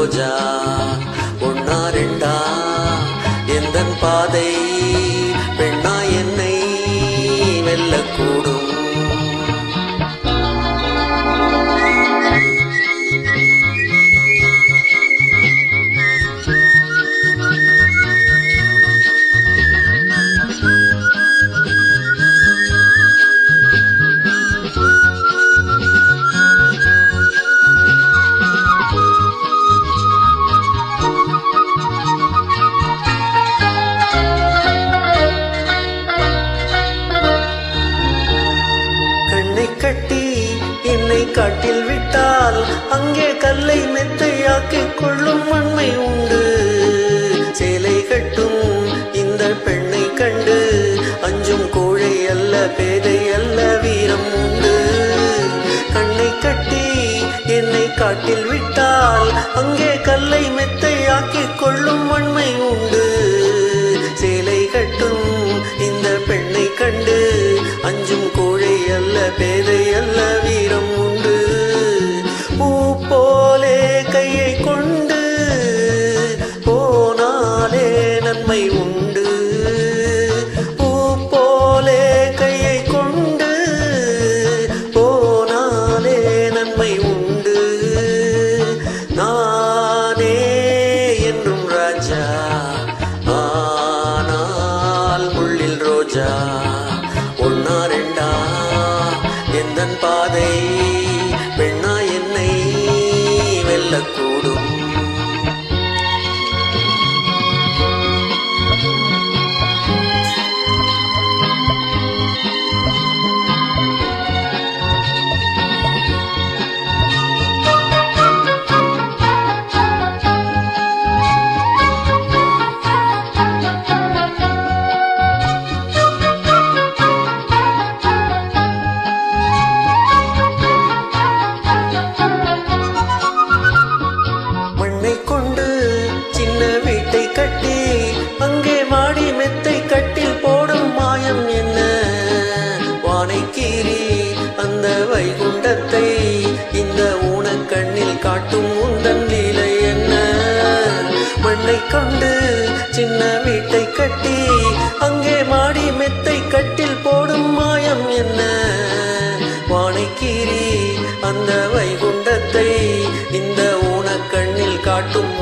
ரோஜா ஒன்னா ரெண்டா எந்தன் பாதை பெண்ணா என்னை வெல்லக்கூடும். கட்டி என்னை காட்டில் விட்டால் அங்கே கல்லை மெத்தையாக்கிக் கொள்ளும் மண்மை உண்டு. சேலை கட்டும் இந்த பெண்ணை கண்டு அஞ்சும் கோழை அல்ல பேதை அல்ல வீரம் உண்டு. கண்ணை கட்டி என்னை காட்டில் விட்டால் அங்கே கல்லை மெத்தையாக்கிக் கொள்ளும் மண்மை உண்டு. சேலை கட்டும் இந்த பெண்ணை கண்டு அஞ்சும் கோழை அல்ல பேதை அல்ல வீரம் உண்டு. பூ போலே கையை கொண்டு போனாலே நன்மை உண்டு. பூ போலே கையை கொண்டு போனாலே நன்மை உண்டு. நானே என்றும் ராஜா ஆனால் முள்ளில் ரோஜா ஒன்னா ரெண்டா எந்தன் பாதை பெண்ணா என்னை வெல்லக்கூடும். கட்டி அங்கே மாடி மெத்தை கட்டில் போடும் மாயம் என்ன? வானை கீறி அந்த வைகுண்டத்தை இந்த ஊனக்கண்ணில் காட்டும் உந்தன் லீலை என்ன? மண்ணை கொண்டு சின்ன வீட்டை கட்டி அங்கே மாடி மெத்தை கட்டில் போடும் மாயம் என்ன? வானை கீறி அந்த வைகுண்டத்தை இந்த ஊனக்கண்ணில் காட்டும்